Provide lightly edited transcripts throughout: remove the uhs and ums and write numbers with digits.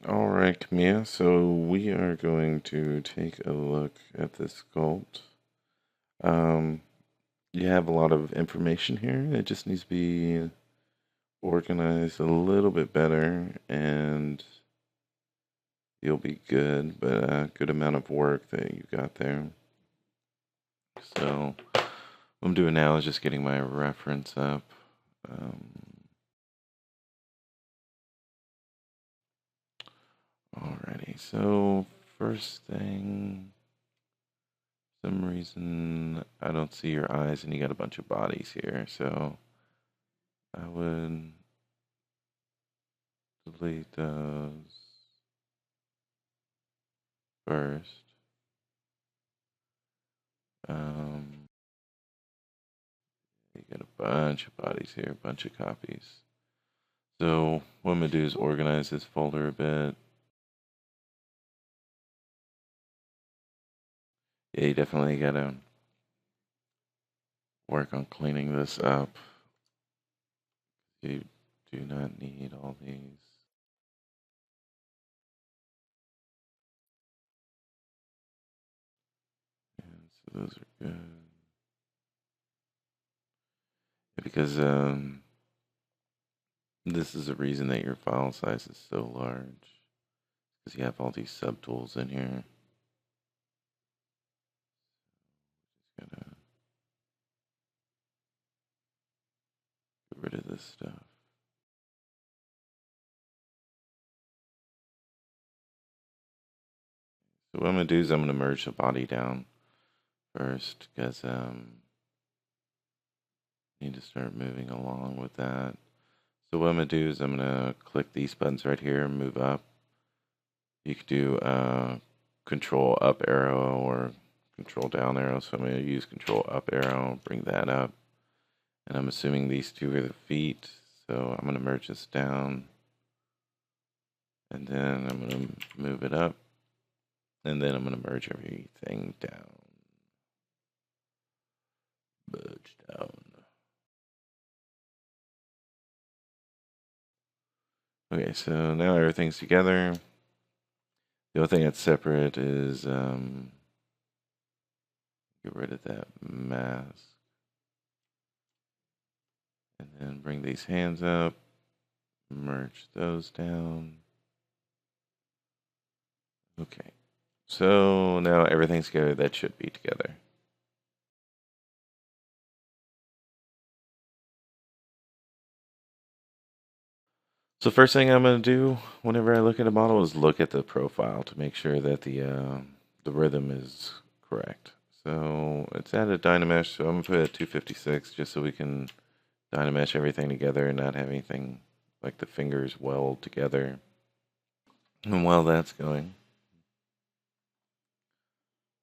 All right, Camille. So we are going to take a look at this sculpt. Um, you have a lot of information here. It just needs to be organized a little bit better, and you'll be good. But a good amount of work that you got there. So what I'm doing now is just getting my reference up. Um, Alrighty. So first thing. Some reason I don't see your eyes and you got a bunch of bodies here, so I would delete those first. Um, you got a bunch of bodies here, a bunch of copies. So what I'm gonna do is organize this folder a bit. Yeah, you definitely gotta work on cleaning this up. You do not need all these. And so those are good. Because this is the reason that your file size is so large. Because you have all these subtools in here. Just gotta get rid of this stuff. So what I'm gonna do is I'm gonna merge the body down first, because I need to start moving along with that. So what I'm gonna do is I'm gonna click these buttons right here and move up. You could do control up arrow or control down arrow. So I'm gonna use control up arrow, bring that up. And I'm assuming these two are the feet. So I'm gonna merge this down. And then I'm gonna move it up. And then I'm going to merge everything down. Merge down. Okay, so now everything's together. The only thing that's separate is get rid of that mask. And then bring these hands up. Merge those down. Okay. So now everything's together. That should be together. So first thing I'm going to do whenever I look at a model is look at the profile to make sure that the rhythm is correct. So it's at a Dynamesh, so I'm going to put it at 256 just so we can Dynamesh everything together and not have anything like the fingers weld together. And while that's going,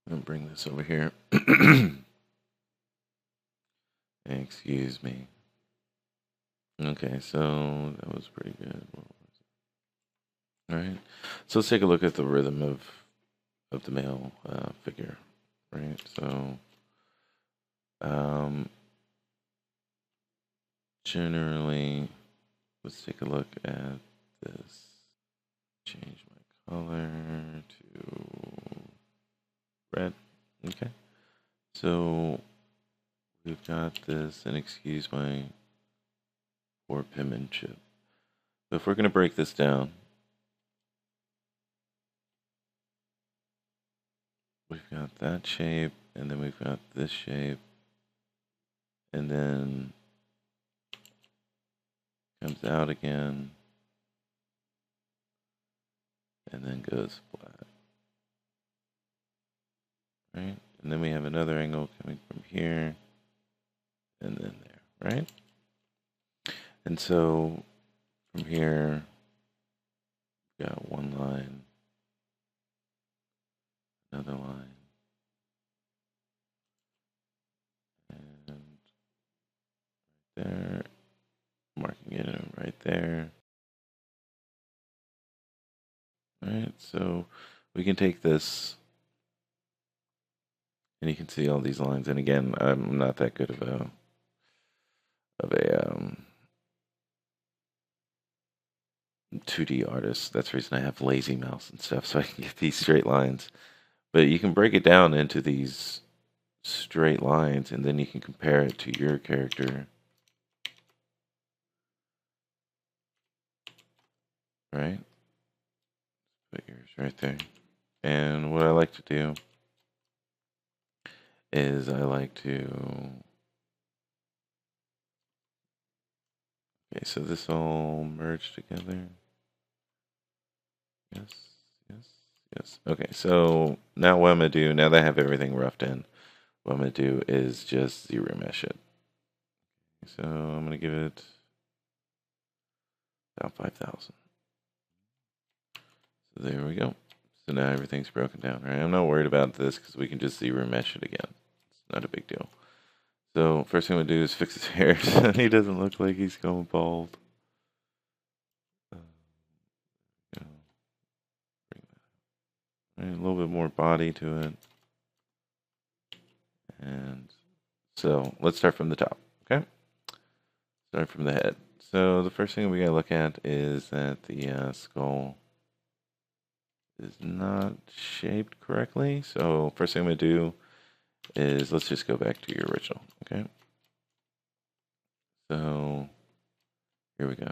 I'm going to bring this over here. Excuse me. Okay, so that was pretty good. All right, so let's take a look at the rhythm of the male figure, right? So generally, let's take a look at this. Change my color to red. Okay, so we've got this, and excuse my poor penmanship. So if we're going to break this down, we've got that shape, and then we've got this shape, and then comes out again, and then goes flat. Right? And then we have another angle coming from here, and then there, right? And so from here, we've got one line, another line, and there, marking it right there. All right, so we can take this, and you can see all these lines. And again, I'm not that good of a 2D artist. That's the reason I have lazy mouse and stuff, so I can get these straight lines. But you can break it down into these straight lines, and then you can compare it to your character. Right? Put yours right there. And what I like to do is I like to... Okay, so this all merged together. Yes, yes, yes. Okay, so now what I'm going to do, now that I have everything roughed in, what I'm going to do is just zero mesh it. So I'm going to give it about 5,000. So there we go. So now everything's broken down. Right? I'm not worried about this because we can just zero mesh it again. It's not a big deal. So first thing I'm going to do is fix his hair so he doesn't look like he's going bald. Right, a little bit more body to it. And so let's start from the top, okay? Start from the head. So the first thing we gotta look at is that the skull is not shaped correctly. So first thing I'm gonna do is let's just go back to your original, okay? So here we go.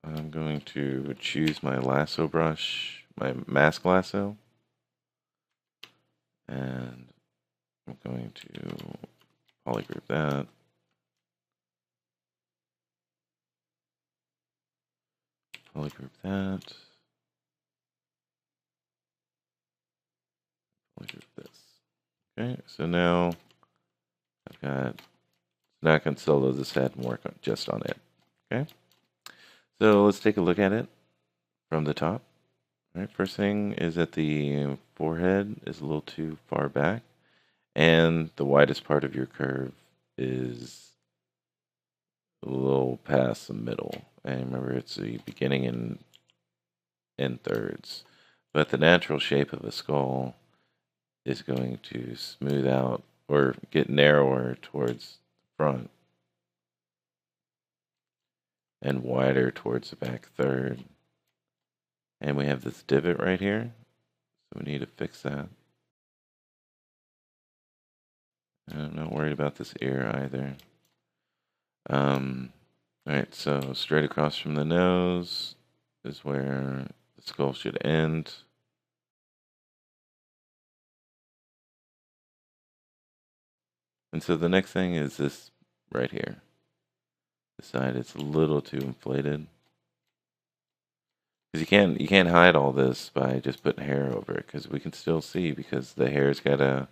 I'm going to choose my lasso brush, my mask lasso, and I'm going to polygroup that. Polygroup that. Polygroup this. Okay, so now I've got, now I can solo this head and work on, just on it. Okay, so let's take a look at it from the top. All right, first thing is that the forehead is a little too far back, and the widest part of your curve is a little past the middle. And remember, it's the beginning and thirds. But the natural shape of a skull is going to smooth out or get narrower towards the front and wider towards the back third. And we have this divot right here, so we need to fix that. I'm not worried about this ear either. Alright, so straight across from the nose is where the skull should end. And so the next thing is this right here. This side is a little too inflated. Because you can't hide all this by just putting hair over it, because we can still see, because the hair's gotta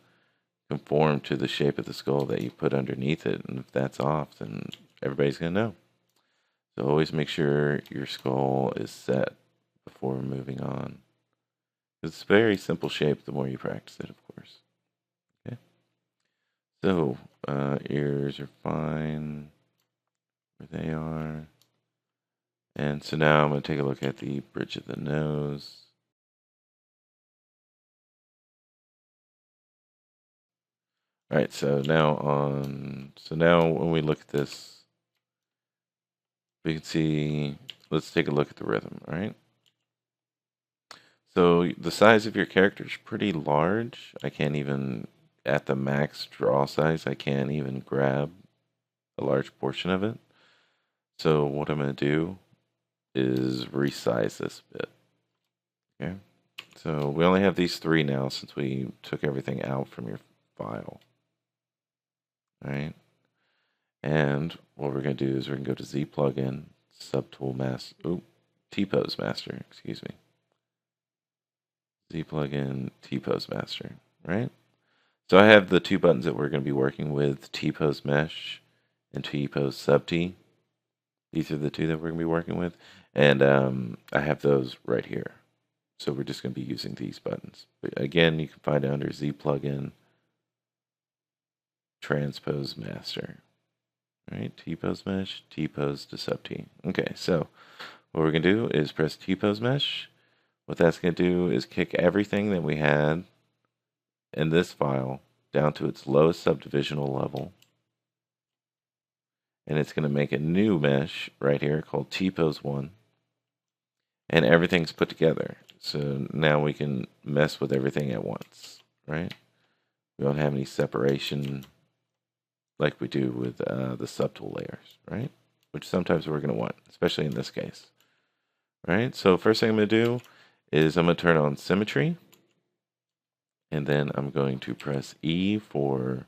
conform to the shape of the skull that you put underneath it, and if that's off, then everybody's gonna know. So always make sure your skull is set before moving on. It's a very simple shape the more you practice it, of course. Okay. So ears are fine where they are. And so now I'm going to take a look at the bridge of the nose. All right, so now when we look at this, we can see, let's take a look at the rhythm, all right? So the size of your character is pretty large. I can't even, at the max draw size, I can't even grab a large portion of it. So what I'm going to do is resize this bit. Okay, so we only have these three now since we took everything out from your file. All right, and what we're going to do is we're going to go to Z plugin, subtool master, T-pose master, excuse me. Z plugin, T-pose master, right? So I have the two buttons that we're going to be working with, T-pose mesh and T-pose sub T. These are the two that we're going to be working with. And I have those right here. So we're just going to be using these buttons. But again, you can find it under Z plugin, transpose master. All right, T-pose mesh, T-pose to sub T. Okay, so what we're going to do is press T-pose mesh. What that's going to do is kick everything that we had in this file down to its lowest subdivisional level. And it's going to make a new mesh right here called T-pose 1. and everything's put together. So now we can mess with everything at once, right? We don't have any separation like we do with the subtool layers, right? Which sometimes we're going to want, especially in this case, right? So first thing I'm going to do is I'm going to turn on symmetry, and then I'm going to press E for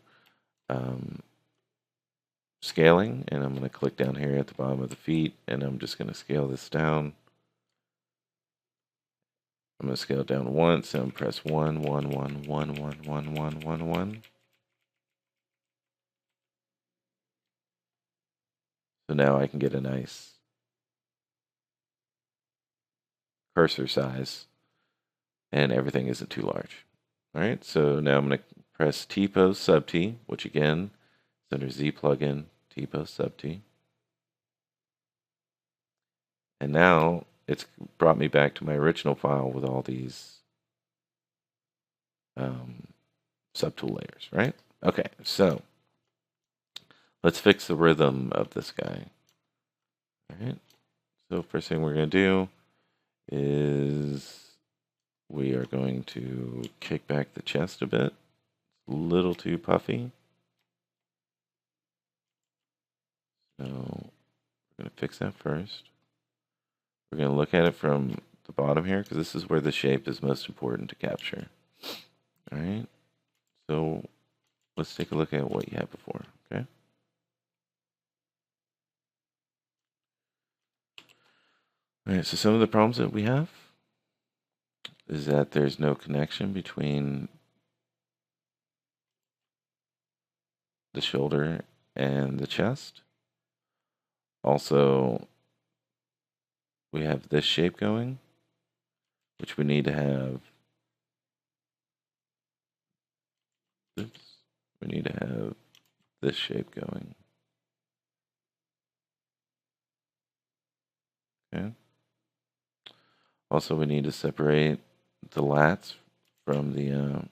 scaling, and I'm going to click down here at the bottom of the feet, and I'm just going to scale this down. I'm going to scale it down once, and press 1, 1, 1, 1, 1, 1, 1, 1, 1. So now I can get a nice cursor size, and everything isn't too large. All right, so now I'm going to press T-pose sub T, which again is under Z plugin, T-pose sub T. And now it's brought me back to my original file with all these subtool layers, right? Okay, so let's fix the rhythm of this guy. All right, so first thing we're going to do is we are going to kick back the chest a bit. It's a little too puffy. So we're going to fix that first. We're going to look at it from the bottom here because this is where the shape is most important to capture. All right, so let's take a look at what you had before, okay? All right, so some of the problems that we have is that there's no connection between the shoulder and the chest. Also, we have this shape going, which we need to have. Oops, we need to have this shape going. Okay. Also, we need to separate the lats from the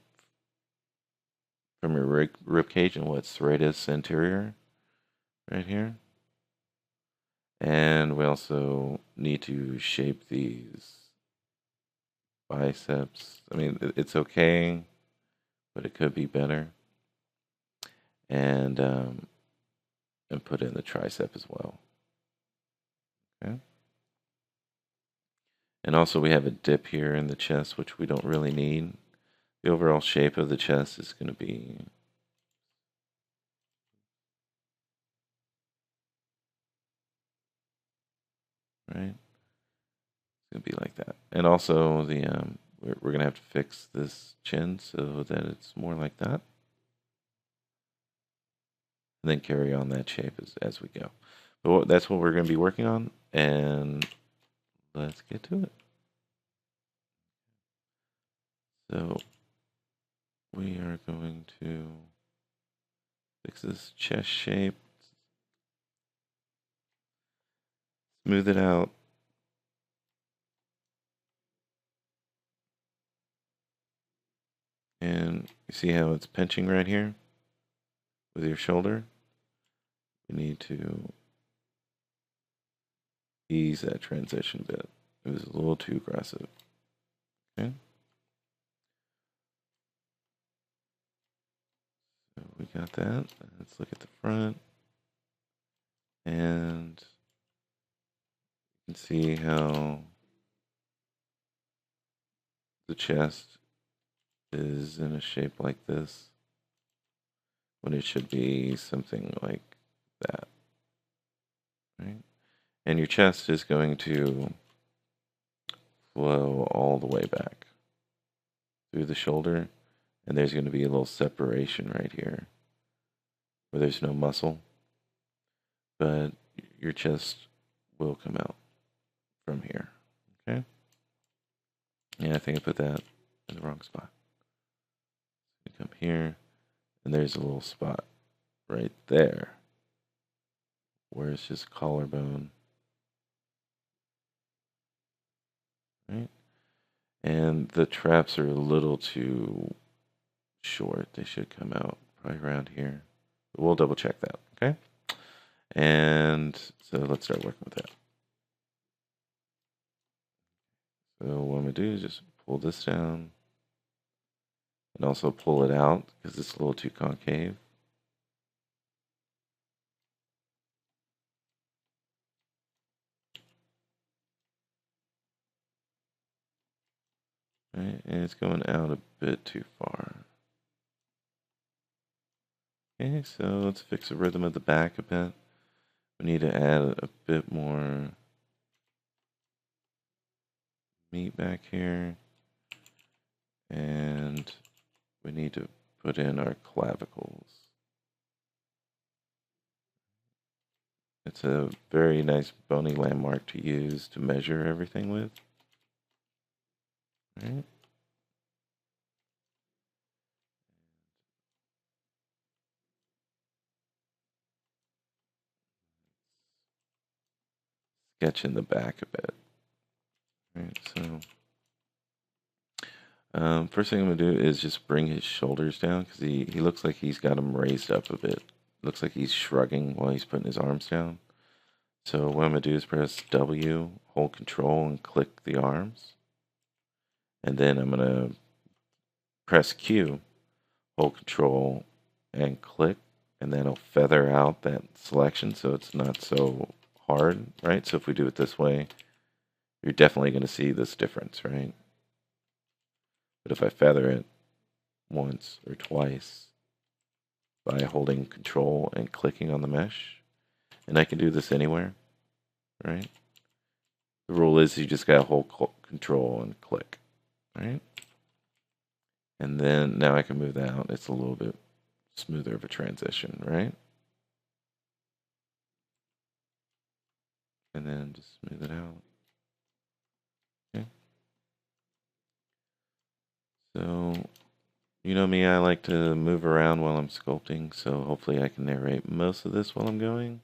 from your rib cage and what's serratus anterior right here. And we also need to shape these biceps. I mean, it's okay, but it could be better. And put in the tricep as well. Okay. And also we have a dip here in the chest, which we don't really need. The overall shape of the chest is going to be right. It's going to be like that. And also the we're going to have to fix this chin so that it's more like that. And then carry on that shape as we go. But that's what we're going to be working on, and let's get to it. So we are going to fix this chest shape, smooth it out. And you see how it's pinching right here with your shoulder? You need to ease that transition a bit. It was a little too aggressive. Okay. So we got that. Let's look at the front. And you can see how the chest is in a shape like this when it should be something like that. Right? And your chest is going to flow all the way back through the shoulder, and there's going to be a little separation right here where there's no muscle, but your chest will come out from here. Okay? Yeah, I think I put that in the wrong spot. You come here, and there's a little spot right there where it's just collarbone. Right? And the traps are a little too short. They should come out probably around here. But we'll double check that, okay? And so let's start working with that. So what I'm going to do is just pull this down and also pull it out because it's a little too concave. Right, and it's going out a bit too far. Okay, so let's fix the rhythm of the back a bit. We need to add a bit more meat back here. And we need to put in our clavicles. It's a very nice bony landmark to use to measure everything with. Right. Sketch in the back a bit. Right, so first thing I'm going to do is just bring his shoulders down because he looks like he's got them raised up a bit. Looks like he's shrugging while he's putting his arms down. So what I'm going to do is press W, hold control, and click the arms. And then I'm going to press Q, hold control, and click. And that'll feather out that selection so it's not so hard, right? So if we do it this way, you're definitely going to see this difference, right? But if I feather it once or twice by holding control and clicking on the mesh, and I can do this anywhere, right? The rule is you just got to hold control and click, right? And then now I can move that out. It's a little bit smoother of a transition, right? And then just smooth it out. Okay. So, you know me, I like to move around while I'm sculpting, so hopefully I can narrate most of this while I'm going.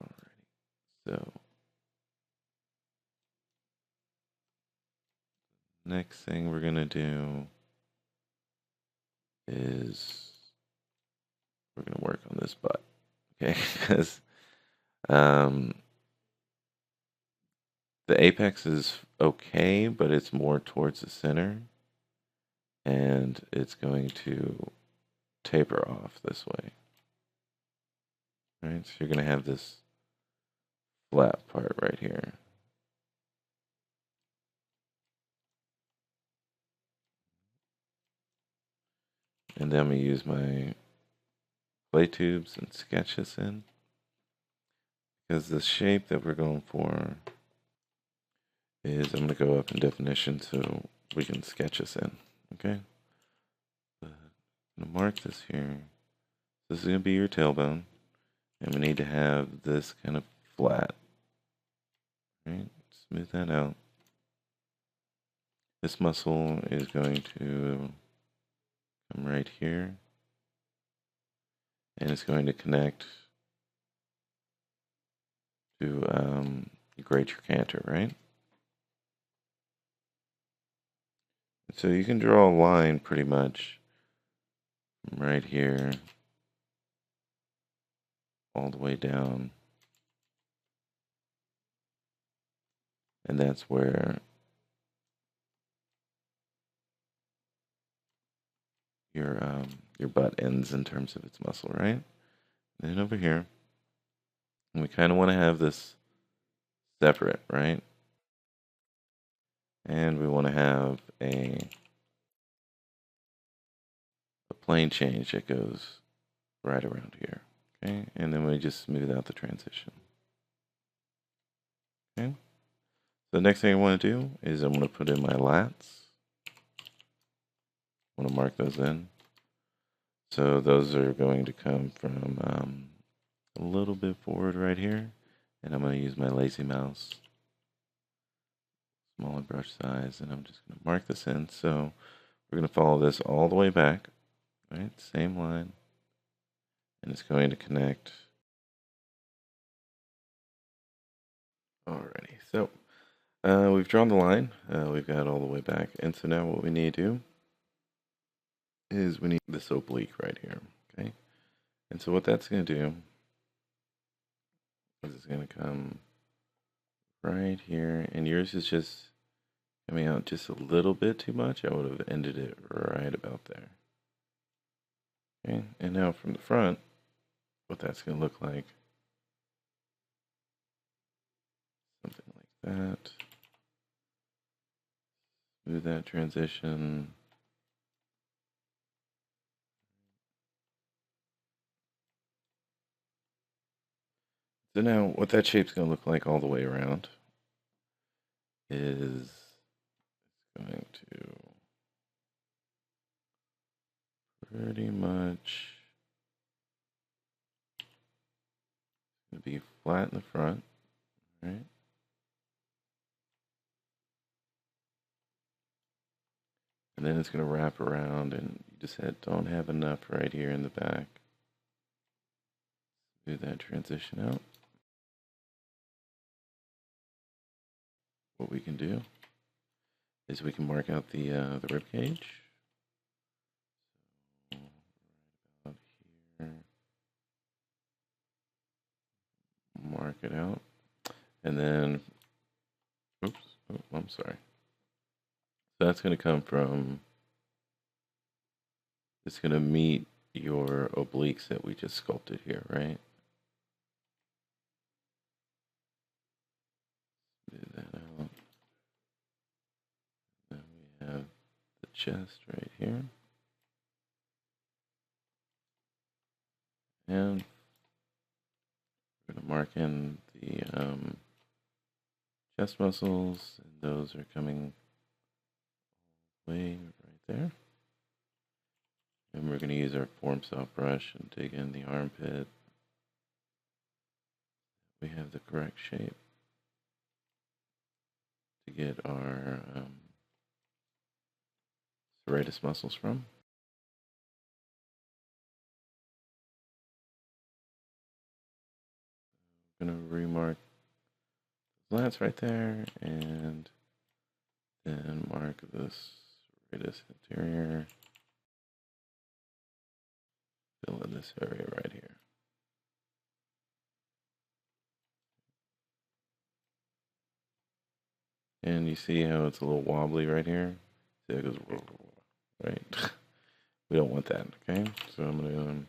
Alrighty, so next thing we're gonna do is we're gonna work on this butt, okay? Because the apex is okay, but it's more towards the center, and it's going to taper off this way. Right, so you're going to have this flat part right here. And then I'm going to use my clay tubes and sketch this in. Because the shape that we're going for is, I'm going to go up in definition so we can sketch this in. Okay? I'm going to mark this here. This is going to be your tailbone. And we need to have this kind of flat. Right? Smooth that out. This muscle is going to come right here. And it's going to connect to grade your canter, right? So you can draw a line pretty much from right here all the way down. And that's where your butt ends in terms of its muscle, right? And then over here, and we kind of want to have this separate, right? And we want to have a plane change that goes right around here, okay? And then we just smooth out the transition, okay? So the next thing I want to do is I'm going to put in my lats. I want to mark those in. So those are going to come from a little bit forward right here. And I'm going to use my lazy mouse, smaller brush size, and I'm just going to mark this in. So we're going to follow this all the way back, right? Same line. And it's going to connect. Alrighty, so we've drawn the line. We've got it all the way back. And so now what we need to do is we need this oblique right here, okay? And so what that's going to do is it's going to come right here, and yours is just coming out just a little bit too much. I would have ended it right about there. Okay, and now from the front, what that's going to look like. Something like that. Smooth that transition. So now what that shape's going to look like all the way around is going to pretty much be flat in the front, right? And then it's going to wrap around, and you just don't have enough right here in the back. Do that transition out. What we can do is we can mark out the rib cage. So, right about here. Mark it out. And then, oops, oh, I'm sorry. So that's going to come from, it's going to meet your obliques that we just sculpted here, right? Do that out. Then we have the chest right here. And we're going to mark in the chest muscles, and those are coming way right there. And we're going to use our form soft brush and dig in the armpit. We have the correct shape to get our serratus muscles from. I'm going to remark the slats right there, and then mark this serratus anterior. Fill in this area right here. And you see how it's a little wobbly right here? See how it goes, right? We don't want that, okay? So I'm going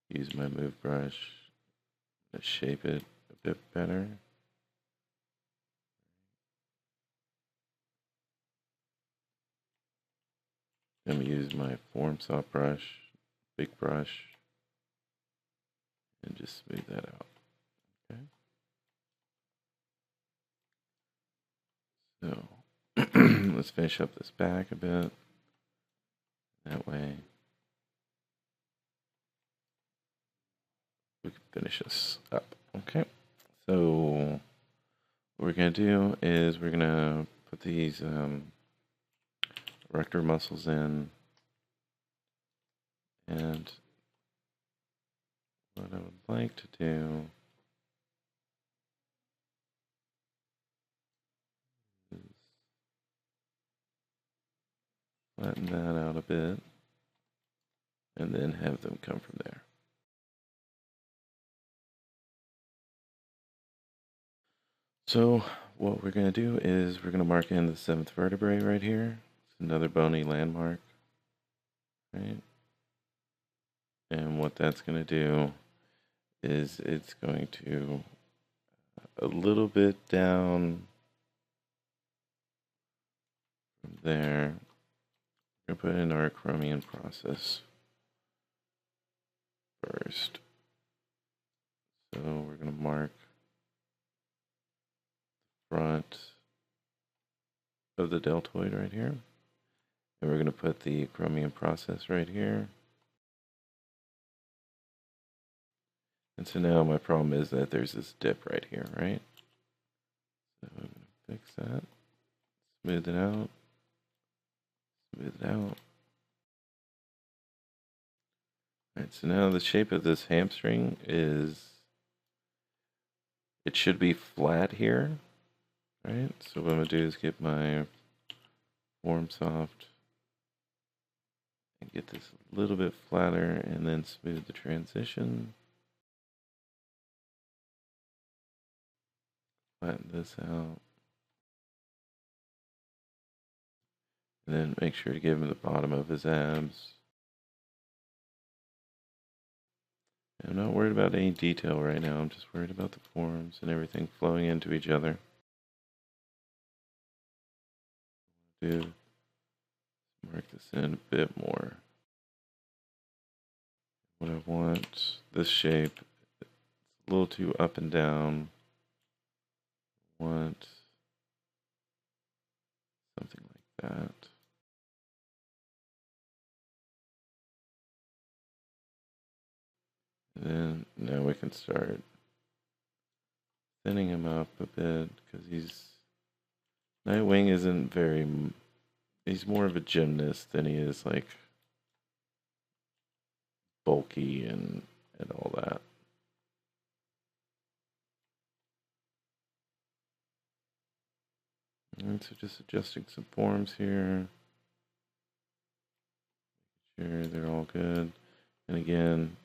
to use my move brush to shape it a bit better. I'm going to use my form soft brush, big brush, and just smooth that out, okay? So let's finish up this back a bit. That way we can finish this up, okay? So what we're going to do is we're going to put these erector muscles in, and what I would like to do is flatten that out a bit, and then have them come from there. So what we're going to do is we're going to mark in the 7th vertebrae right here. It's another bony landmark, right? And what that's going to do is it's going to a little bit down from there. We're going to put in our chromium process first. So we're going to mark front of the deltoid right here. And we're going to put the chromium process right here. And so now my problem is that there's this dip right here, right? So I'm going to fix that. Smooth it out. Smooth it out. Alright, so now the shape of this hamstring is, it should be flat here, right? So what I'm going to do is get my form soft and get this a little bit flatter, and then smooth the transition. Flatten this out. And then make sure to give him the bottom of his abs. I'm not worried about any detail right now. I'm just worried about the forms and everything flowing into each other. Mark this in a bit more. What I want, this shape, it's a little too up and down. I want something like that. And then now we can start thinning him up a bit because Nightwing isn't very, he's more of a gymnast than he is like bulky and all that. And so just adjusting some forms here. Make sure they're all good. And again,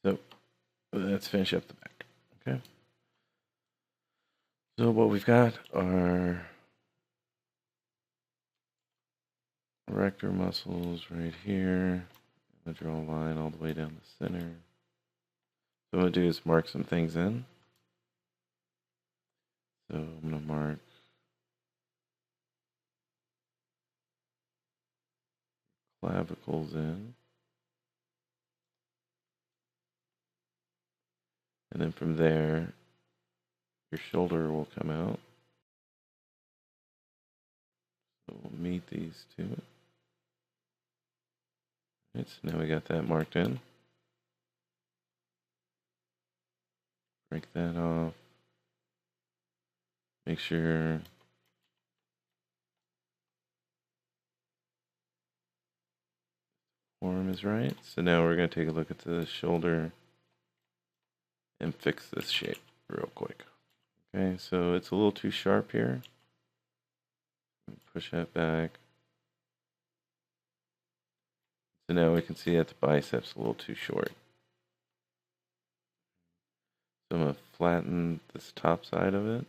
so let's finish up the back. Okay. So what we've got are erector muscles right here. I'm going to draw a line all the way down the center. So what I'm going to do is mark some things in. So I'm going to mark clavicles in. And then from there, your shoulder will come out. So we'll meet these two. Right, so now we got that marked in. Break that off. Make sure form is right. So now we're going to take a look at the shoulder and fix this shape real quick. Okay, so it's a little too sharp here. Push that back. So now we can see that the bicep's a little too short. So I'm going to flatten this top side of it.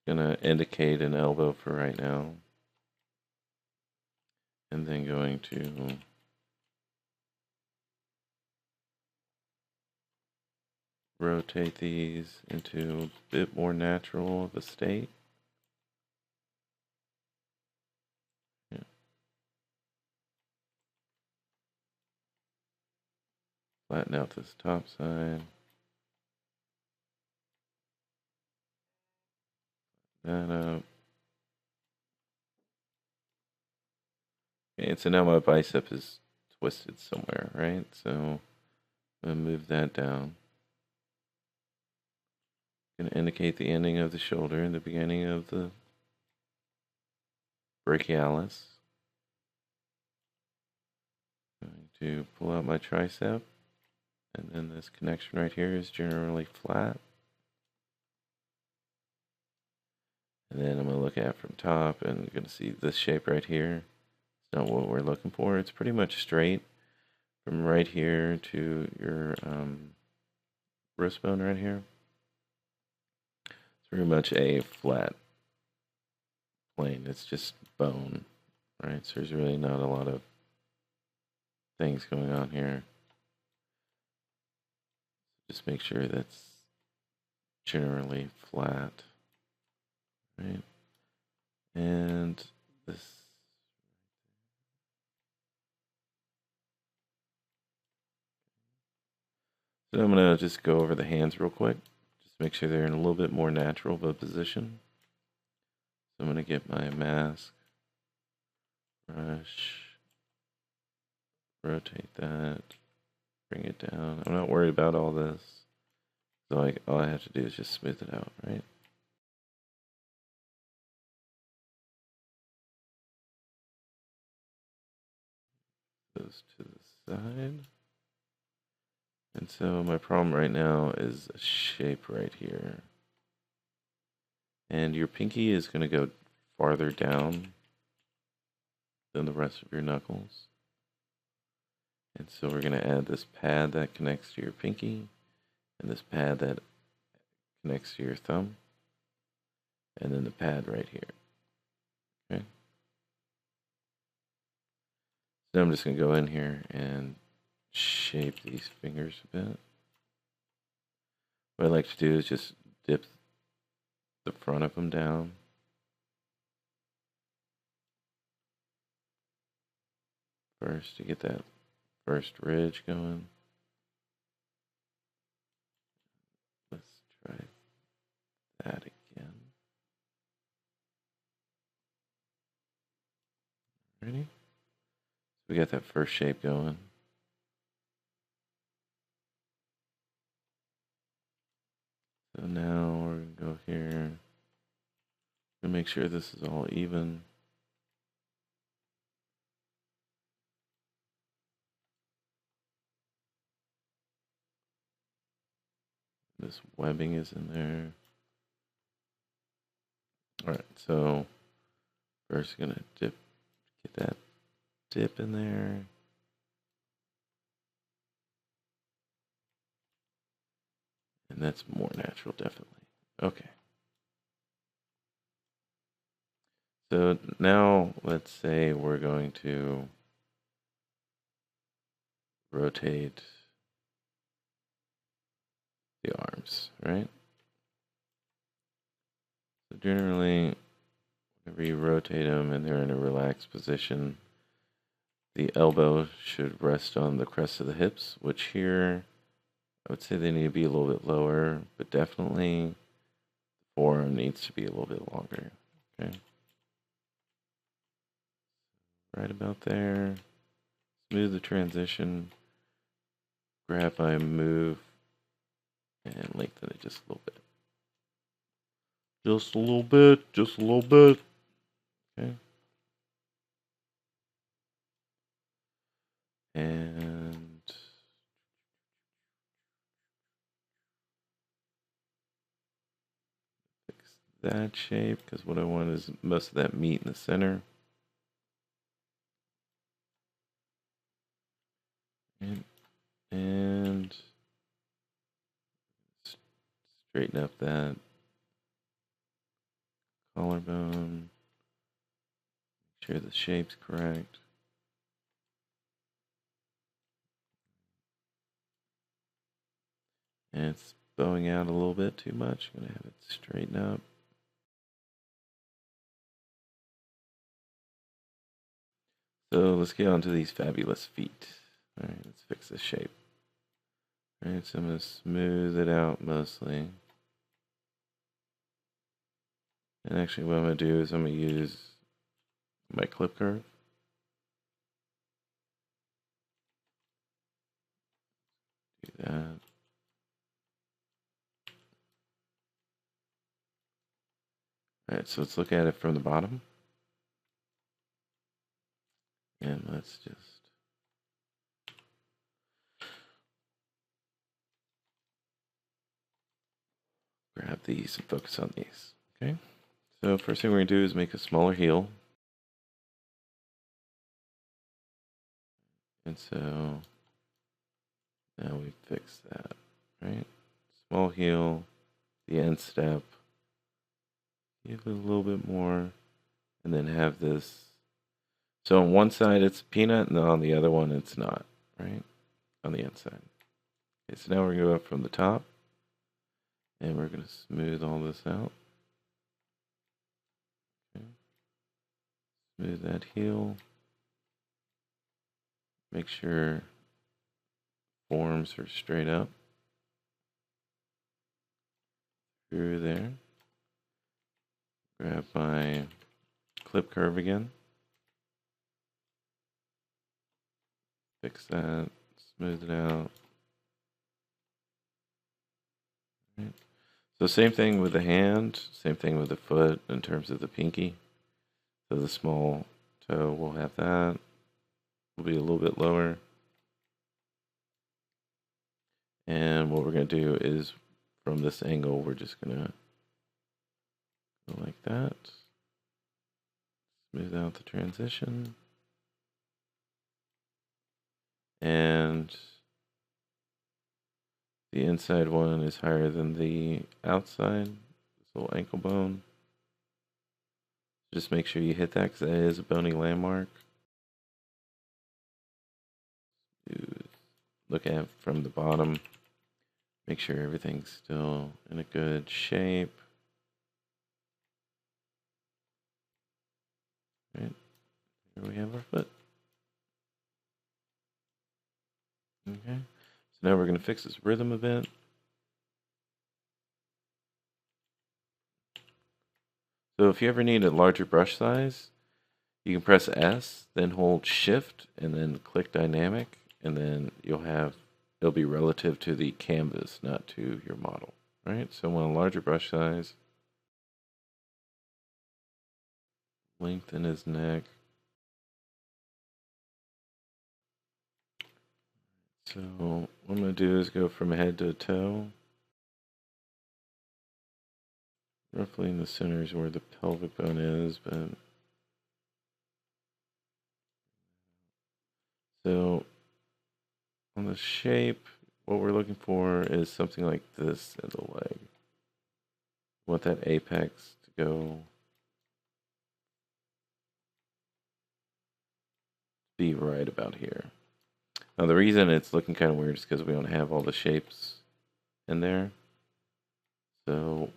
Going to indicate an elbow for right now. And then going to rotate these into a bit more natural of a state. Yeah. Flatten out this top side. That up. Okay, so now my bicep is twisted somewhere, right? So I'm going to move that down. Going to indicate the ending of the shoulder and the beginning of the brachialis. Going to pull out my tricep, and then this connection right here is generally flat. And then I'm going to look at it from top, and you're going to see this shape right here. It's not what we're looking for. It's pretty much straight from right here to your wrist bone right here. It's very much a flat plane. It's just bone, right? So there's really not a lot of things going on here. Just make sure that's generally flat, right? And this. So I'm going to just go over the hands real quick. Just make sure they're in a little bit more natural of a position. So I'm going to get my mask, brush, rotate that, bring it down. I'm not worried about all this. So all I have to do is just smooth it out, right? Goes to the side. And so my problem right now is a shape right here. And your pinky is going to go farther down than the rest of your knuckles. And so we're going to add this pad that connects to your pinky, and this pad that connects to your thumb, and then the pad right here. Okay. So I'm just going to go in here and shape these fingers a bit. What I like to do is just dip the front of them down. First to get that first ridge going. Let's try that again. Ready? So we got that first shape going. So now we're going to go here and make sure this is all even. This webbing is in there. Alright, so first going to get that dip in there. And that's more natural, definitely. Okay. So now let's say we're going to rotate the arms, right? So generally, whenever you rotate them and they're in a relaxed position, the elbow should rest on the crest of the hips, which here, I would say they need to be a little bit lower, but definitely the forearm needs to be a little bit longer, okay? Right about there. Smooth the transition. Grab my move and lengthen it just a little bit. Just a little bit, just a little bit. Okay. And fix that shape, because what I want is most of that meat in the center. And straighten up that collarbone. Make sure the shape's correct. And it's bowing out a little bit too much. I'm going to have it straighten up. So let's get on to these fabulous feet. All right, let's fix the shape. All right, so I'm going to smooth it out mostly. And actually what I'm going to do is I'm going to use my clip curve. Do that. Alright, so let's look at it from the bottom. And let's just grab these and focus on these. Okay? So first thing we're going to do is make a smaller heel. And so now we fix that, right? Small heel, the end step, give it a little bit more, and then have this. So on one side it's peanut, and on the other one it's not, right? On the inside. Okay, so now we're going to go up from the top, and we're going to smooth all this out. Okay. Smooth that heel. Make sure forms are straight up through there. Grab my clip curve again. Fix that. Smooth it out. Right. So same thing with the hand. Same thing with the foot in terms of the pinky. So the small toe will have that. Will be a little bit lower. And what we're going to do is from this angle, we're just going to go like that. Smooth out the transition. and the inside one is higher than the outside, this little ankle bone. Just make sure you hit that because that is a bony landmark. Look at it from the bottom. Make sure everything's still in a good shape. Right, here we have our foot. Okay, so now we're going to fix this rhythm a bit. So if you ever need a larger brush size, you can press S, then hold Shift, and then click Dynamic, and then it'll be relative to the canvas, not to your model. Right? So I want a larger brush size. Lengthen his neck. So what I'm going to do is go from head to toe. Roughly in the center is where the pelvic bone is, but so on the shape, what we're looking for is something like this in the leg. We want that apex to go be right about here. Now the reason it's looking kind of weird is because we don't have all the shapes in there. So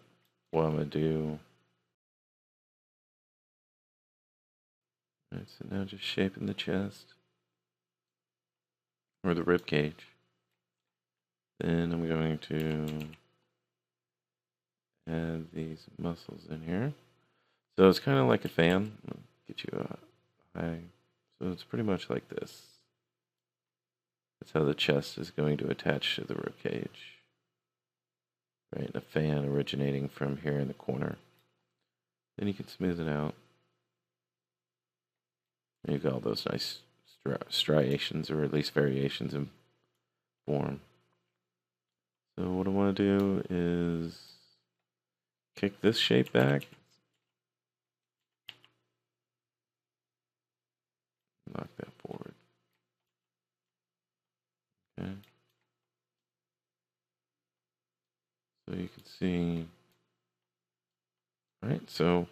what I'm going to do, right, so now just shaping the chest or the rib cage. Then I'm going to add these muscles in here. So it's kind of like a fan. I'll get you a high. So it's pretty much like this. That's how the chest is going to attach to the rib cage. Right, a fan originating from here in the corner. Then you can smooth it out. And you've got all those nice striations, or at least variations in form. So what I want to do is kick this shape back. Knock that forward. Okay. So you can see, right? So what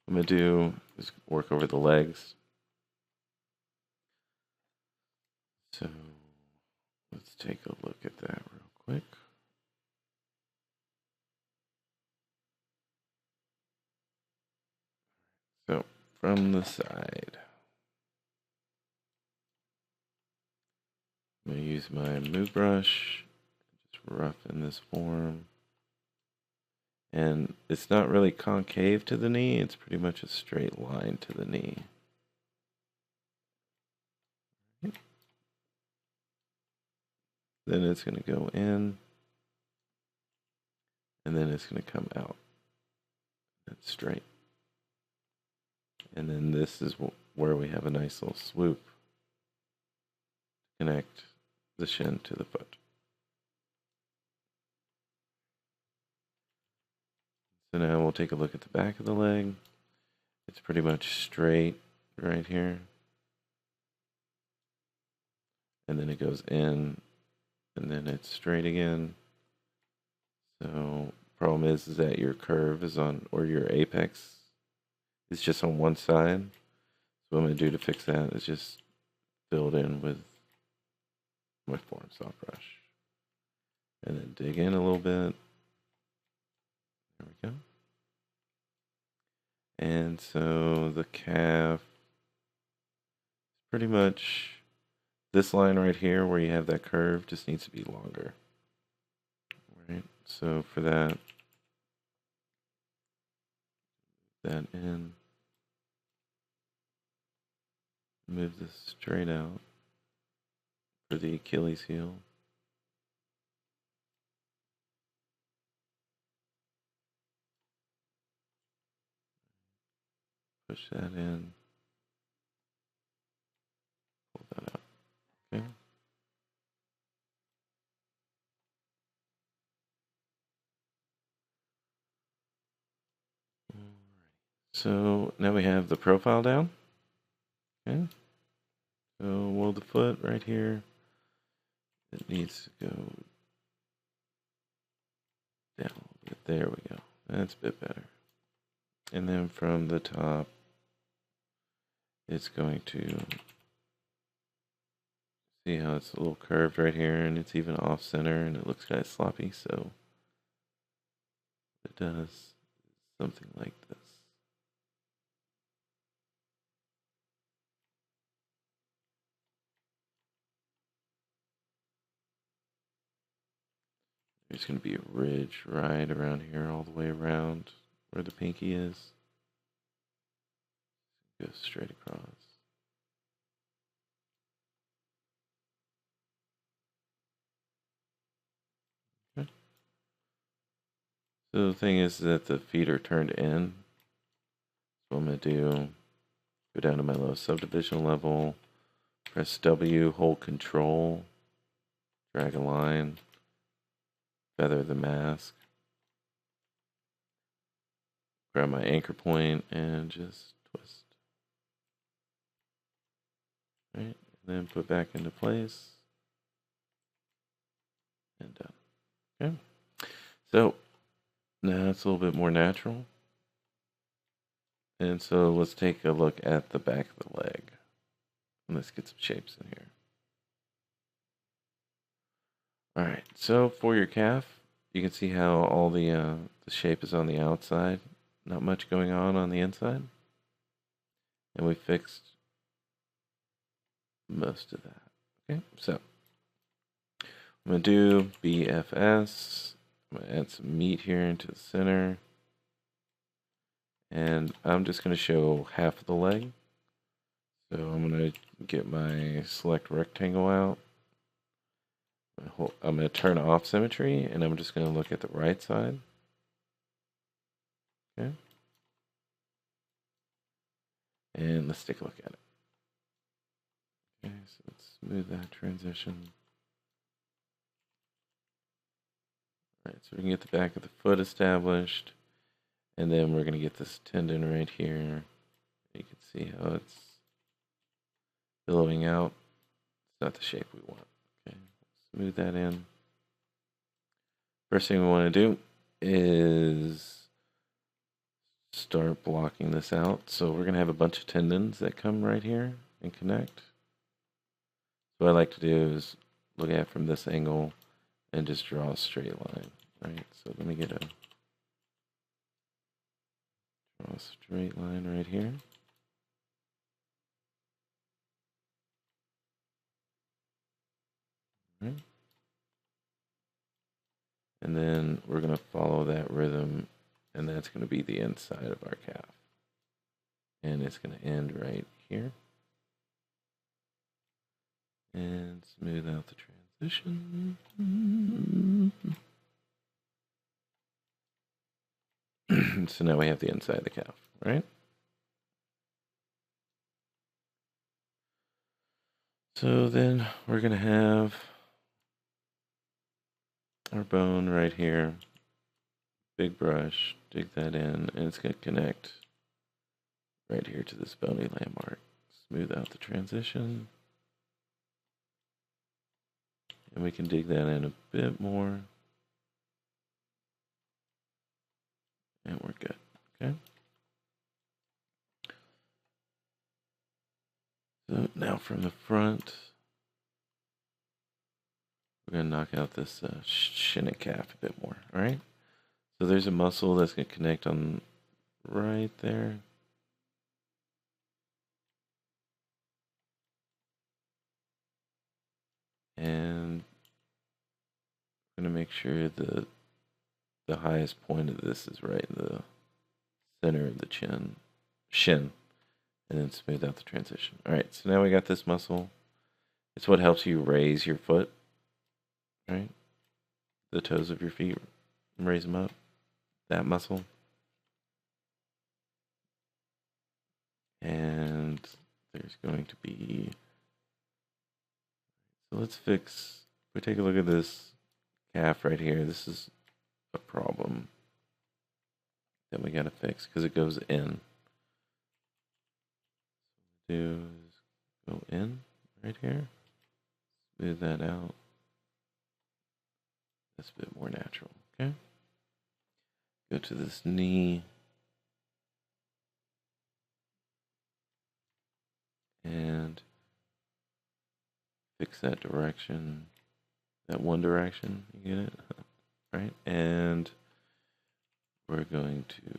I'm going to do is work over the legs. So let's take a look at that real quick. So from the side, I'm going to use my move brush, just roughen this form. And it's not really concave to the knee, it's pretty much a straight line to the knee. Then it's going to go in, and then it's going to come out. That's straight. And then this is where we have a nice little swoop to connect the shin to the foot. So now we'll take a look at the back of the leg. It's pretty much straight right here. And then it goes in, and then it's straight again. So problem is that your curve is on, or your apex is just on one side. So what I'm going to do to fix that is just fill it in with my form soft brush. And then dig in a little bit. There we go. And so the calf, pretty much this line right here where you have that curve just needs to be longer. Right? So for that in, move this straight out for the Achilles heel. Push that in. Pull that out. Okay. So now we have the profile down. Okay. So we'll the foot right here. It needs to go down a little bit. There we go. That's a bit better. And then from the top, it's going to see how it's a little curved right here, and it's even off center, and it looks kind of sloppy. So it does something like this. There's going to be a ridge right around here, all the way around where the pinky is. Go straight across. Okay. So the thing is that the feet are turned in. So I'm going to do, go down to my low subdivision level, press W, hold control, drag a line, feather the mask, grab my anchor point, and just twist. Right, and then put back into place, and done. Okay, so now it's a little bit more natural. And so let's take a look at the back of the leg. And let's get some shapes in here. All right, so for your calf, you can see how all the shape is on the outside. Not much going on the inside. And we fixed most of that. Okay, so I'm going to do BFS. I'm going to add some meat here into the center. And I'm just going to show half of the leg. So I'm going to get my select rectangle out. I'm going to turn off symmetry, and I'm just going to look at the right side. Okay. And let's take a look at it. Okay, so let's smooth that transition. All right, so we can get the back of the foot established, and then we're going to get this tendon right here. You can see how it's billowing out. It's not the shape we want. Okay, smooth that in. First thing we want to do is start blocking this out. So we're going to have a bunch of tendons that come right here and connect. So what I like to do is look at it from this angle and just draw a straight line. Right, so let me draw a straight line right here. Right. And then we're going to follow that rhythm, and that's going to be the inside of our calf. And it's going to end right here. And smooth out the transition. So now we have the inside of the calf, right? So then we're going to have our bone right here. Big brush, dig that in, and it's going to connect right here to this bony landmark. Smooth out the transition. And we can dig that in a bit more. And we're good, okay? So now from the front, we're going to knock out this shin and calf a bit more, all right? So there's a muscle that's going to connect on right there. And I'm going to make sure that the highest point of this is right in the center of the shin, and then smooth out the transition. All right, so now we got this muscle. It's what helps you raise your foot, right? The toes of your feet, raise them up. That muscle. And there's going to be, so let's fix, if we take a look at this calf right here, this is a problem that we gotta fix because it goes in. Do is go in right here, smooth that out, That's a bit more natural. Okay. Go to this knee. And fix that direction. That one direction. You get it? Right? And we're going to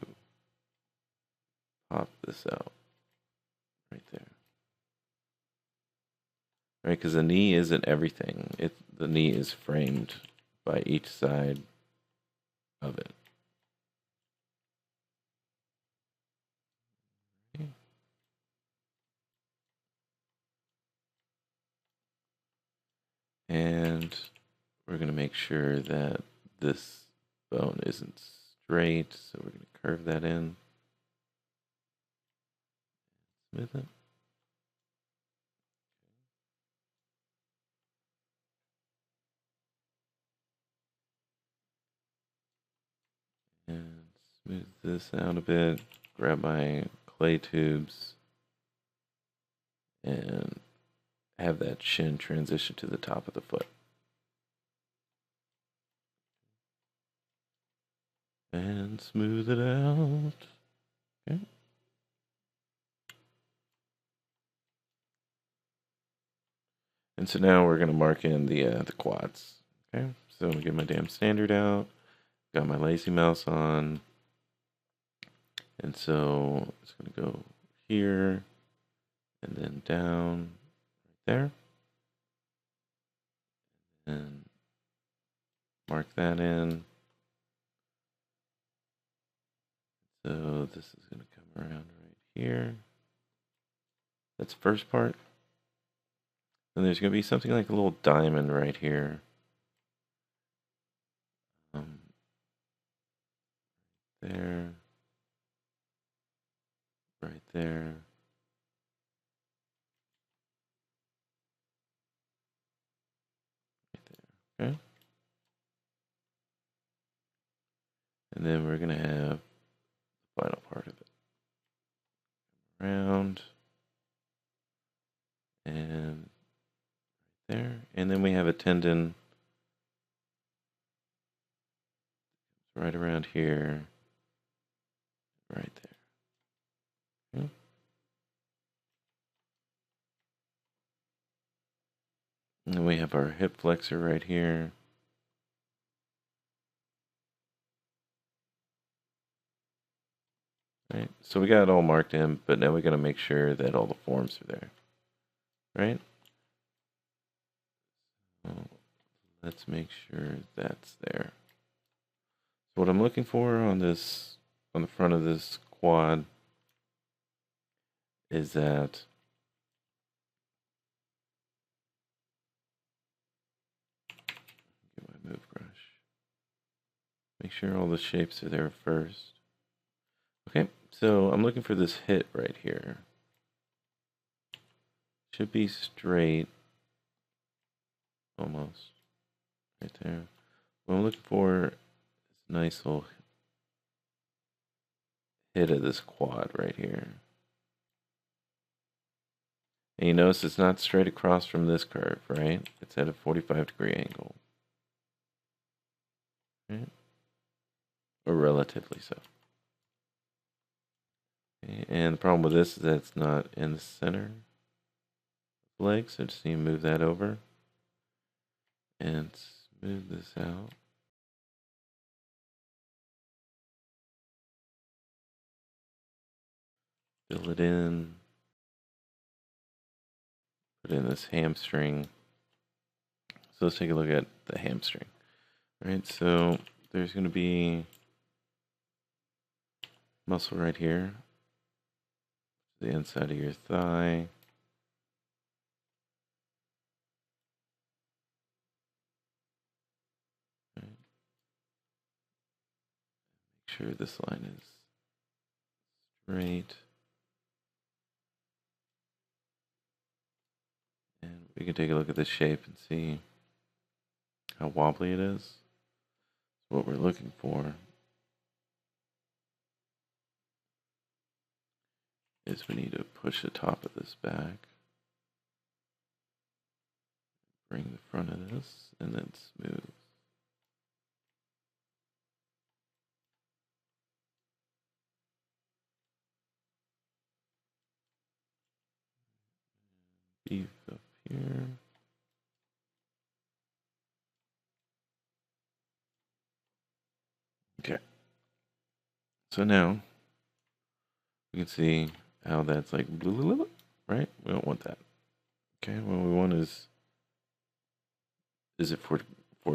pop this out right there. Right? Because the knee isn't everything. The knee is framed by each side of it. Okay. And we're going to make sure that this bone isn't straight, so we're going to curve that in. Smooth it. And smooth this out a bit. Grab my clay tubes and have that shin transition to the top of the foot. And smooth it out. Okay. And so now we're going to mark in the quads. Okay. So I'm going to get my damn standard out. Got my lazy mouse on. And so it's going to go here and then down right there. And mark that in. So this is going to come around right here. That's the first part. And there's going to be something like a little diamond right here. There. Right there. Right there. Okay. And then we're going to have the final part of it. Around. And right there. And then we have a tendon right around here. Right there. Okay. And then we have our hip flexor right here. Right. So we got it all marked in, but now we got to make sure that all the forms are there. Right? So let's make sure that's there. So what I'm looking for on the front of this quad is that get my move brush. Make sure all the shapes are there first. Okay, so I'm looking for this hit right here. Should be straight. Almost. Right there. What I'm looking for is a nice little hit of this quad right here. And you notice it's not straight across from this curve, right? It's at a 45-degree angle. Right? Or relatively so. Okay. And the problem with this is that it's not in the center of the leg, so just need to move that over. And smooth this out. Fill it in. Put in this hamstring. So let's take a look at the hamstring. All right, so there's going to be muscle right here, the inside of your thigh. Right. Make sure this line is straight. And we can take a look at the shape and see how wobbly it is. What we're looking for is we need to push the top of this back. Bring the front of this and then smooth. beef up here. Okay. So now we can see how that's like blue, right? We don't want that. Okay, what we want is it for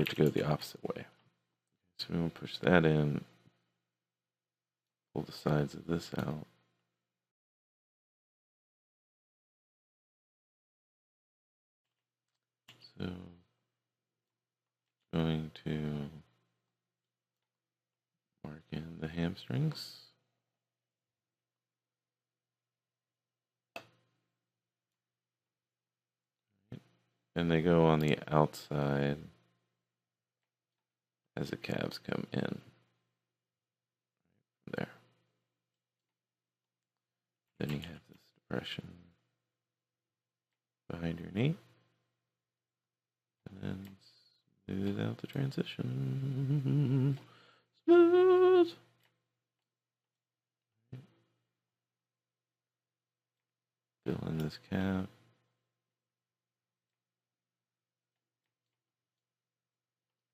it to go the opposite way. So we want to push that in, pull the sides of this out. So going to mark in the hamstrings. And they go on the outside as the calves come in. There. Then you have this depression behind your knee. And then smooth out the transition. Smooth. Fill in this calf.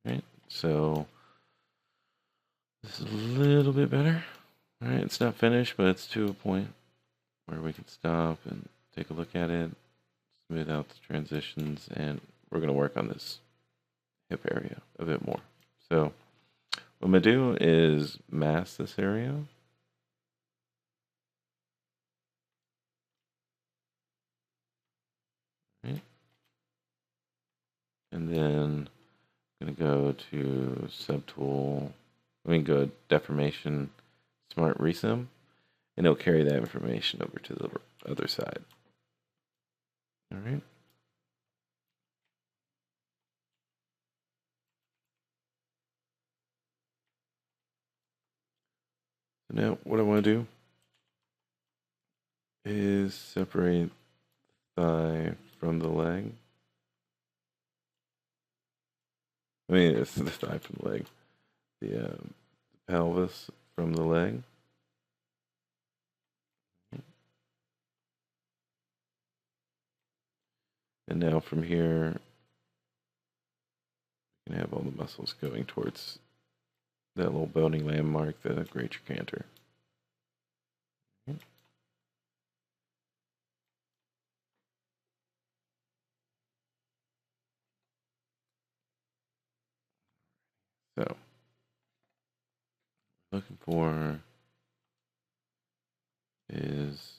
Right, so this is a little bit better. All right, it's not finished, but it's to a point where we can stop and take a look at it, smooth out the transitions, and we're going to work on this hip area a bit more. So what I'm going to do is mask this area. Right. And then I'm going to go to subtool. Go deformation, smart resim, and it'll carry that information over to the other side. All right. So now what I want to do is separate thigh from the leg. It's the thigh from the leg. The pelvis from the leg. And now from here, you can have all the muscles going towards that little bony landmark, the great trochanter. So, looking for is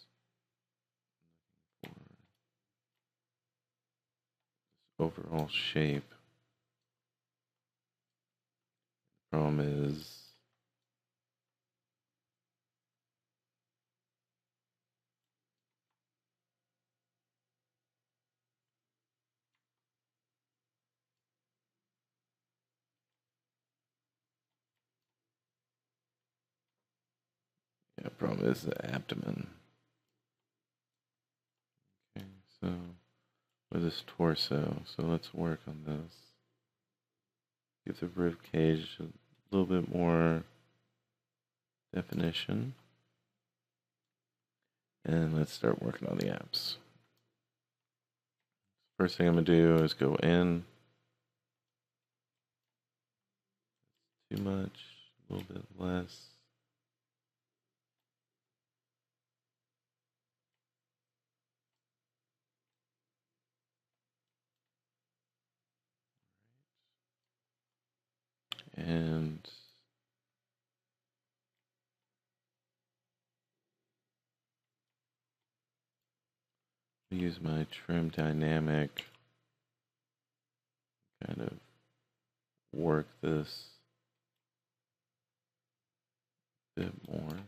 overall shape. The problem is the abdomen. Okay, so with this torso, so let's work on this. Give the rib cage a little bit more definition. And let's start working on the abs. First thing I'm going to do is go in. Too much, a little bit less. And use my trim dynamic, kind of work this a bit more.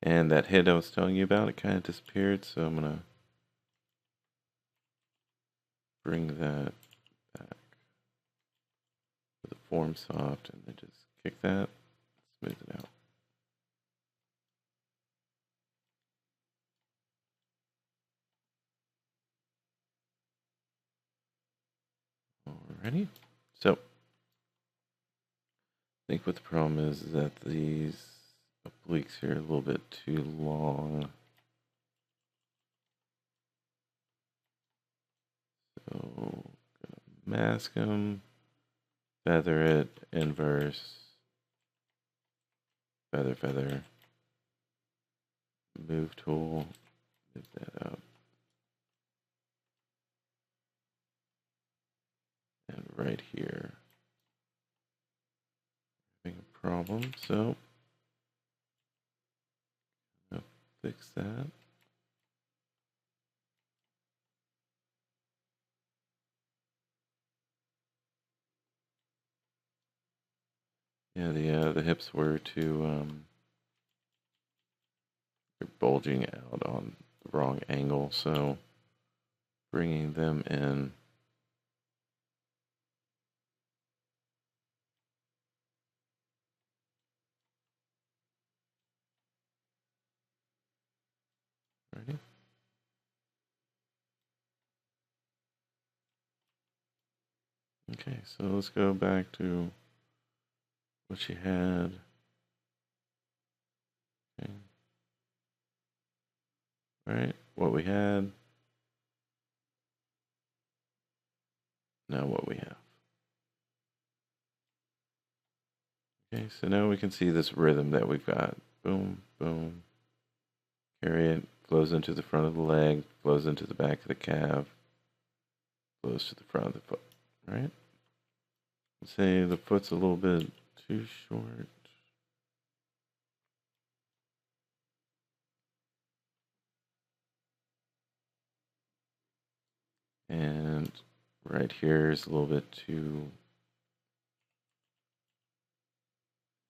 And that hit I was telling you about, it kind of disappeared, so I'm going to bring that back with the form soft and then just kick that, smooth it out. Alrighty, so think what the problem is that these obliques here are a little bit too long. So, gonna mask them, feather it, inverse, feather, feather, move tool, move that up. And right here, having a problem, so I'll fix that. Yeah, the hips were too they're bulging out on the wrong angle, so bringing them in. Ready? Okay, so let's go back to what she had. Okay. All right, what we had. Now what we have. Okay, so now we can see this rhythm that we've got. Boom, boom. Carry it, flows into the front of the leg, flows into the back of the calf, flows to the front of the foot, right? Let's say the foot's a little bit too short. And right here is a little bit too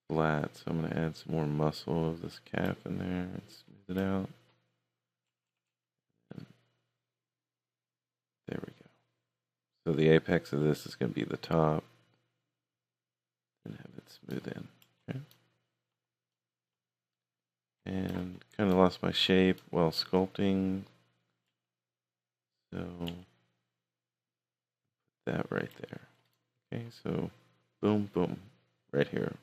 flat, so I'm going to add some more muscle of this calf in there and smooth it out. And there we go. So the apex of this is going to be the top and have it smooth in. Okay. And kind of lost my shape while sculpting. So that right there. Okay, so boom, boom, right here.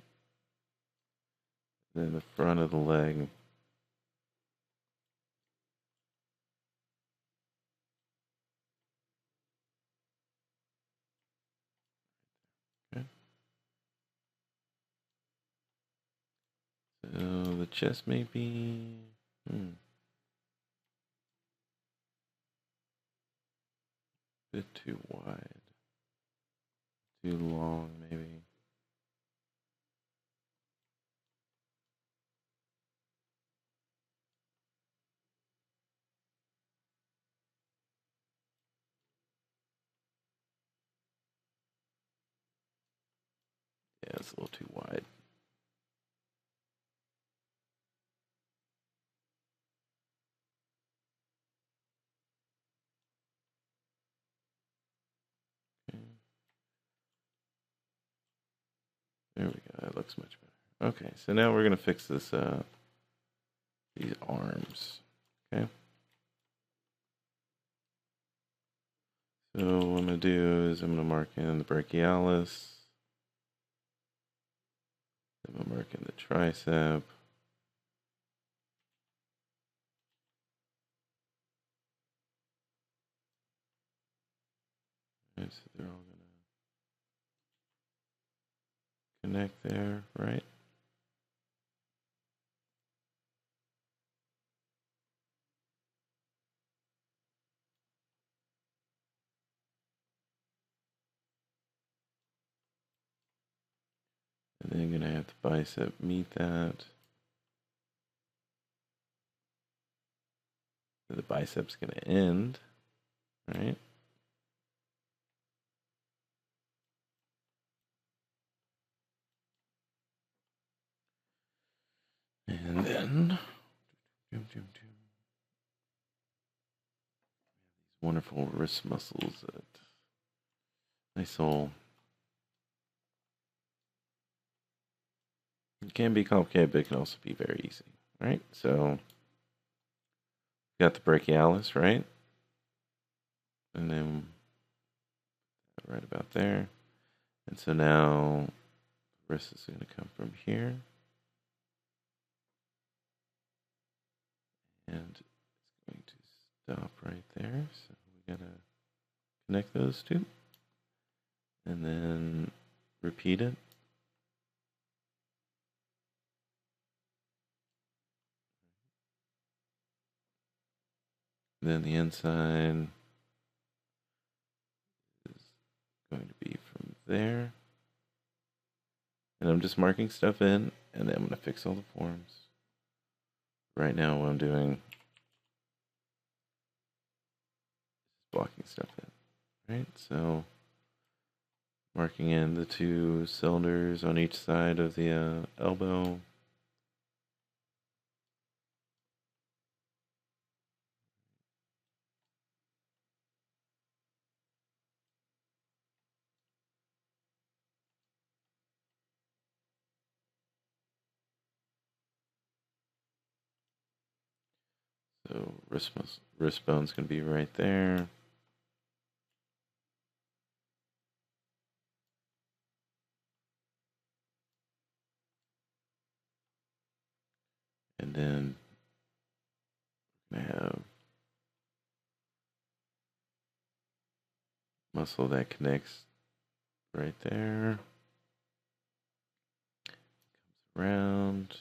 Then the front of the leg. Okay. So the chest may be a bit too wide, too long, maybe. Yeah, it's a little too wide. Okay. There we go. That looks much better. Okay, so now we're gonna fix this. These arms. Okay. So what I'm gonna do is I'm gonna mark in the brachialis. I'm gonna mark in the tricep. Right, so they're all gonna connect there, right? And then you're gonna have the bicep meet that. So the bicep's gonna end, right? And then these wonderful wrist muscles that nice little. It can be complicated, but it can also be very easy, right? So got the brachialis, right? And then right about there. And so now Wrist is going to come from here. And it's going to stop right there. So we got to connect those two. And then repeat it. Then the inside is going to be from there. And I'm just marking stuff in, and then I'm going to fix all the forms. Right now what I'm doing is blocking stuff in. Right, so marking in the 2 cylinders on each side of the elbow. So wrist bone's going to be right there. And then we're going to have muscle that connects right there. Comes around.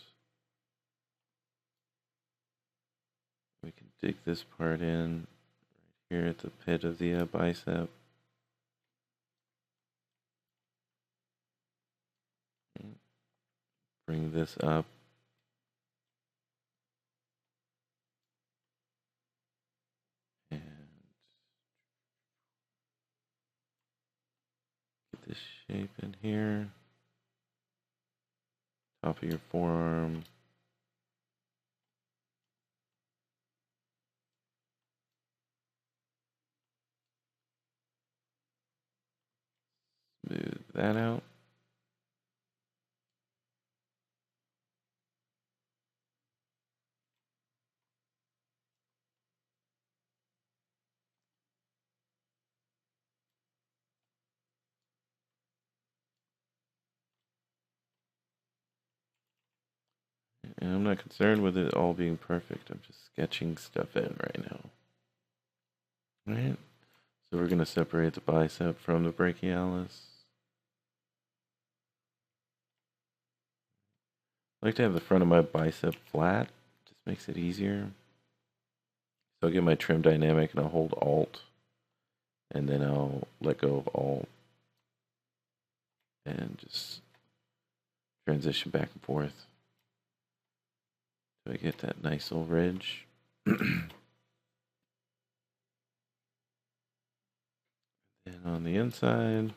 We can dig this part in right here at the pit of the bicep. Bring this up. And get this shape in here. Top of your forearm. Smooth that out. And I'm not concerned with it all being perfect. I'm just sketching stuff in right now. Right? So we're going to separate the bicep from the brachialis. I like to have the front of my bicep flat. Just makes it easier. So I'll get my trim dynamic and I'll hold Alt. And then I'll let go of Alt. And just transition back and forth. So I get that nice little ridge. And on the inside,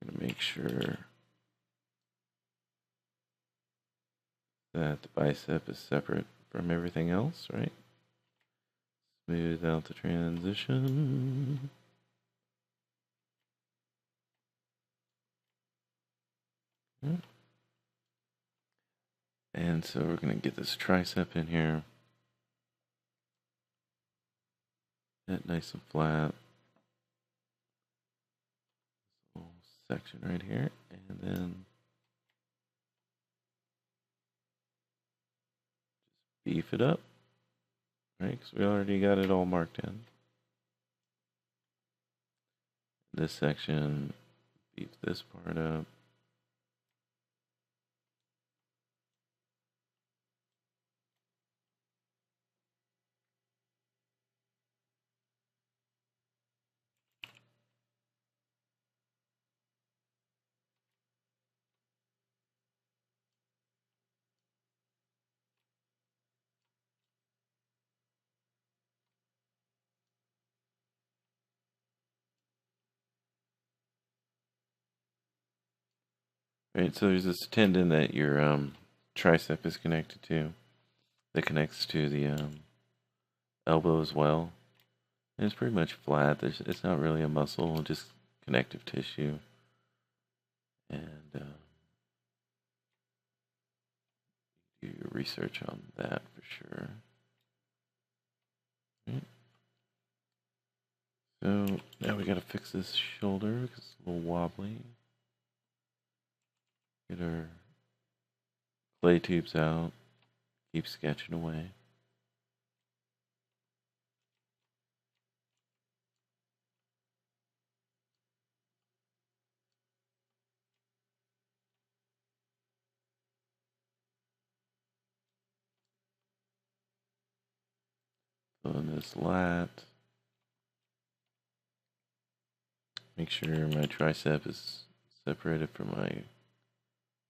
I'm going to make sure that the bicep is separate from everything else, right? Smooth out the transition. And so we're going to get this tricep in here. That nice and flat. This little section right here. And then just beef it up. Right? Because we already got it all marked in. This section, beef this part up. Right, so there's this tendon that your tricep is connected to that connects to the elbow as well. And it's pretty much flat. It's not really a muscle, just connective tissue. And do your research on that for sure. Right. So now we gotta fix this shoulder because it's a little wobbly. Get our clay tubes out. Keep sketching away. So in this lat, make sure my tricep is separated from my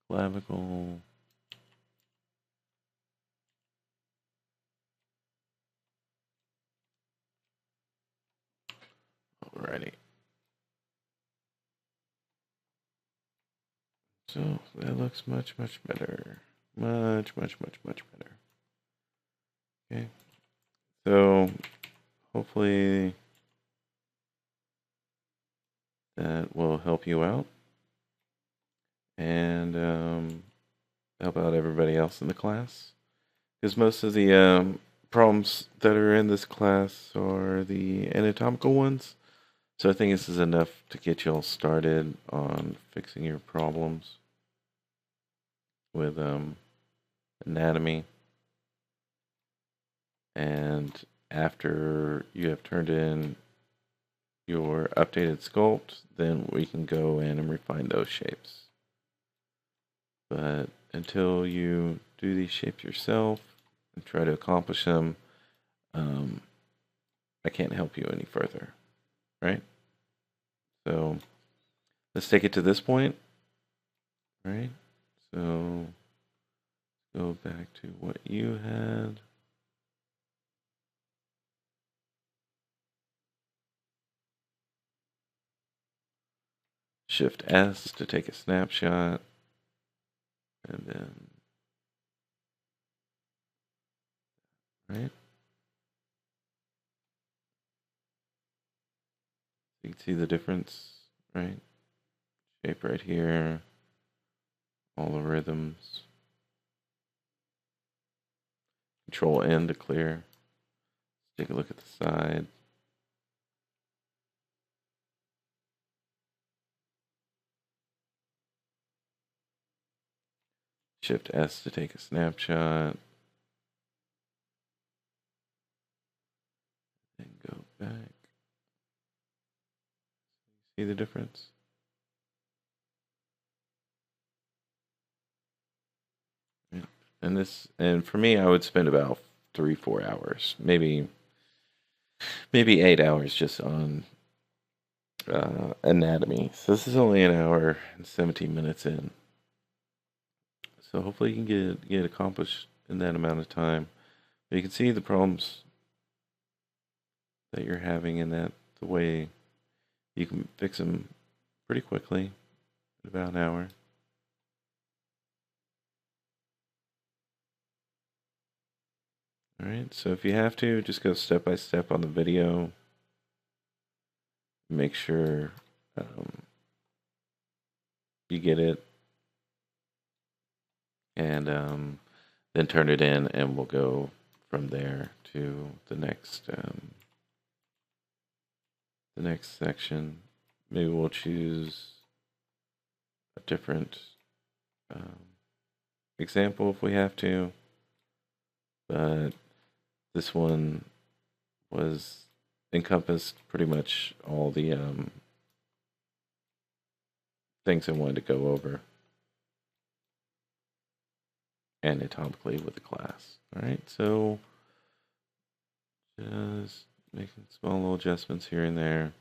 clavicle. Alrighty. So that looks much better. Much better. Okay. So hopefully that will help you out and help out everybody else in the class. Because most of the problems that are in this class are the anatomical ones. So I think this is enough to get you all started on fixing your problems with anatomy. And after you have turned in your updated sculpt, then we can go in and refine those shapes. But until you do these shapes yourself and try to accomplish them, I can't help you any further, right? So let's take it to this point, right? So go back to what you had. Shift S to take a snapshot, and then, right? You can see the difference, right? Shape right here, all the rhythms. Control N to clear. Take a look at the side. Shift S to take a snapshot. And go back. See the difference? Yeah. And for me, I would spend about 3-4 hours, maybe 8 hours just on anatomy. So this is only an hour and 17 minutes in. So hopefully you can get accomplished in that amount of time. But you can see the problems that you're having in that the way you can fix them pretty quickly in about an hour. All right, so if you have to, just go step by step on the video. Make sure you get it, and then turn it in, and we'll go from there to the next section. Maybe we'll choose a different example if we have to, but this one was encompassed pretty much all the things I wanted to go over anatomically with the class. All right, so just making small little adjustments here and there.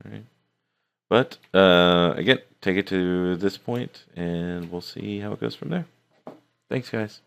All right, but again, take it to this point, and we'll see how it goes from there. Thanks, guys.